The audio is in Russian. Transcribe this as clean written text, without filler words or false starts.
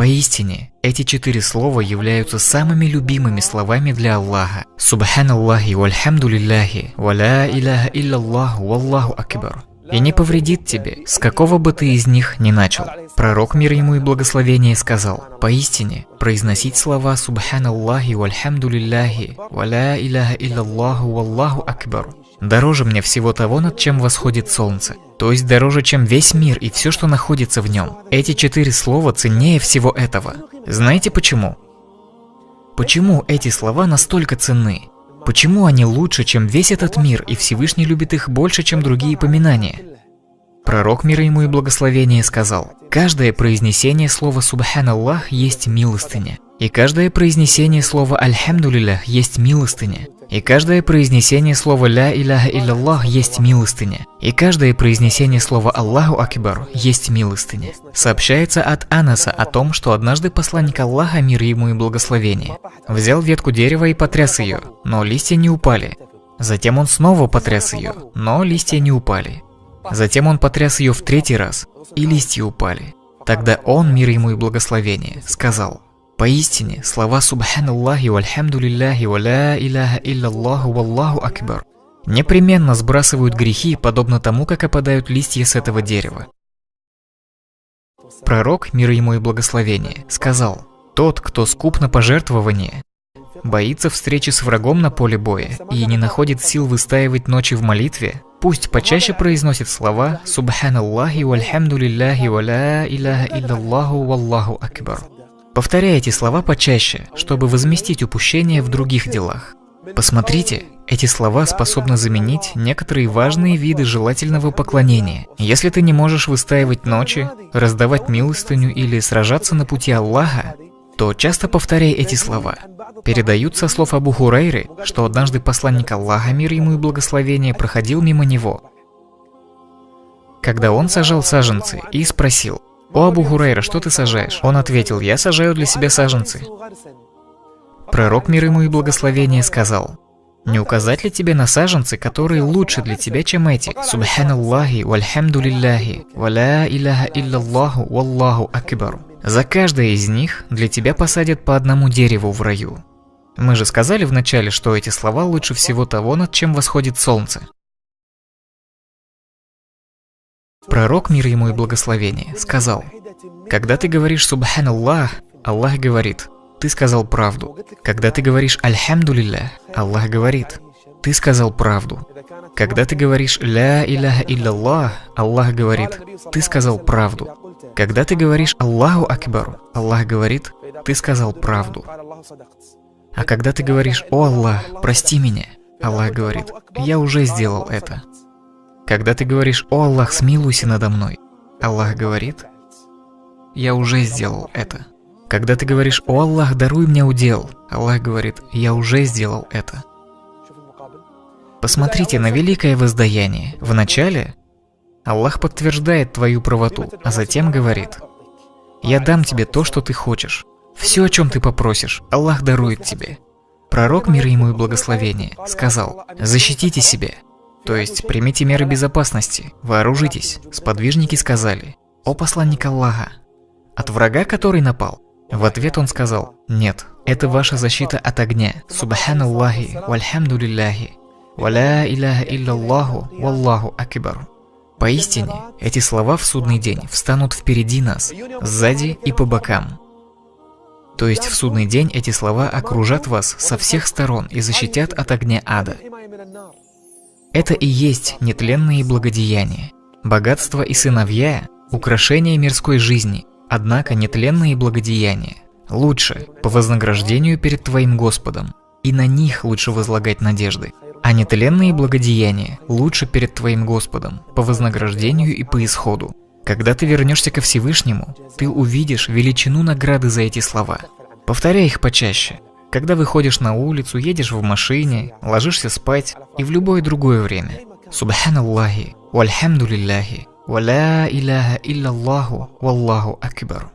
Поистине, эти 4 слова являются самыми любимыми словами для Аллаха. Субханаллахи вальхамдулиллахи, ва ля иляха илляллаху, валлаху акбар. И не повредит тебе, с какого бы ты из них ни начал. Пророк, мир ему и благословение, сказал: поистине, произносить слова Субханаллахи вальхамдулиллахи, ва ля иляха илляллаху, валлаху акбар дороже мне всего того, над чем восходит солнце. То есть дороже, чем весь мир и все, что находится в нем. Эти 4 слова ценнее всего этого. Знаете почему? Почему эти слова настолько ценны? Почему они лучше, чем весь этот мир, и Всевышний любит их больше, чем другие поминания? Пророк, мир ему и благословение, сказал: каждое произнесение слова Субханаллах есть милостыня. И каждое произнесение слова Альхамдулиллах есть милостыня. И каждое произнесение слова Ля иляха илляллах есть милостыня. И каждое произнесение слова Аллаху Акбар есть милостыня. Сообщается от Анаса о том, что однажды посланник Аллаха, мир ему и благословение, взял ветку дерева и потряс ее, но листья не упали. Затем он снова потряс ее, но листья не упали. Затем он потряс ее в 3-й раз, и листья упали. Тогда он, мир ему и благословение, сказал: поистине, слова Субханаллахи вальхамдулиллахи, ва ля иляха илляллаху, валлаху акбар непременно сбрасывают грехи, подобно тому, как опадают листья с этого дерева. Пророк, мир ему и благословение, сказал: тот, кто скуп на пожертвование, боится встречи с врагом на поле боя и не находит сил выстаивать ночи в молитве, пусть почаще произносит слова Субханаллахи вальхамдулиллахи, ва ля иляха илляллаху, валлаху акбар. Повторяй эти слова почаще, чтобы возместить упущения в других делах. Посмотрите, эти слова способны заменить некоторые важные виды желательного поклонения. Если ты не можешь выстаивать ночи, раздавать милостыню или сражаться на пути Аллаха, то часто повторяй эти слова. Передают со слов Абу Хурайры, что однажды посланник Аллаха, мир ему и благословение, проходил мимо него, когда он сажал саженцы, и спросил: «О Абу Хурайра, что ты сажаешь?» Он ответил: «Я сажаю для себя саженцы». Пророк, мир ему и благословение, сказал: «Не указать ли тебе на саженцы, которые лучше для тебя, чем эти? Субханаллахи вальхамдулиллахи, ва ля иляха илляллаху, валлаху акбар. За каждое из них для тебя посадят по одному дереву в раю». Мы же сказали вначале, что эти слова лучше всего того, над чем восходит солнце. Пророк, мир ему и благословение, сказал: когда ты говоришь Субханаллах, Аллах говорит: ты сказал правду. Когда ты говоришь Альхамдулиллах, Аллах говорит: ты сказал правду. Когда ты говоришь Ля иляха илляллах, Аллах говорит: ты сказал правду. Когда ты говоришь Аллаху Акбар, Аллах говорит: ты сказал правду. А когда ты говоришь: о Аллах, прости меня, Аллах говорит: я уже сделал это. Когда ты говоришь: о Аллах, смилуйся надо мной, Аллах говорит: я уже сделал это. Когда ты говоришь: о Аллах, даруй мне удел, Аллах говорит: я уже сделал это. Посмотрите на великое воздаяние. Вначале Аллах подтверждает твою правоту, а затем говорит: я дам тебе то, что ты хочешь. Все, о чем ты попросишь, Аллах дарует тебе. Пророк, мир ему и благословение, сказал: защитите себя. То есть примите меры безопасности, вооружитесь. Сподвижники сказали: о посланник Аллаха, от врага, который напал? В ответ он сказал: нет, это ваша защита от огня. Субханаллахи вальхамдулиллахи, ва ля иляха илляллаху, валлаху акбар. Поистине, эти слова в судный день встанут впереди нас, сзади и по бокам. То есть в судный день эти слова окружат вас со всех сторон и защитят от огня ада. Это и есть нетленные благодеяния. Богатство и сыновья – украшения мирской жизни, однако нетленные благодеяния лучше по вознаграждению перед твоим Господом, и на них лучше возлагать надежды. А нетленные благодеяния лучше перед твоим Господом по вознаграждению и по исходу. Когда ты вернешься ко Всевышнему, ты увидишь величину награды за эти слова. Повторяй их почаще. Когда выходишь на улицу, едешь в машине, ложишься спать и в любое другое время. Субханаллахи, вальхамдулиллахи, ва ля иляха илляллаху, валлаху акбар.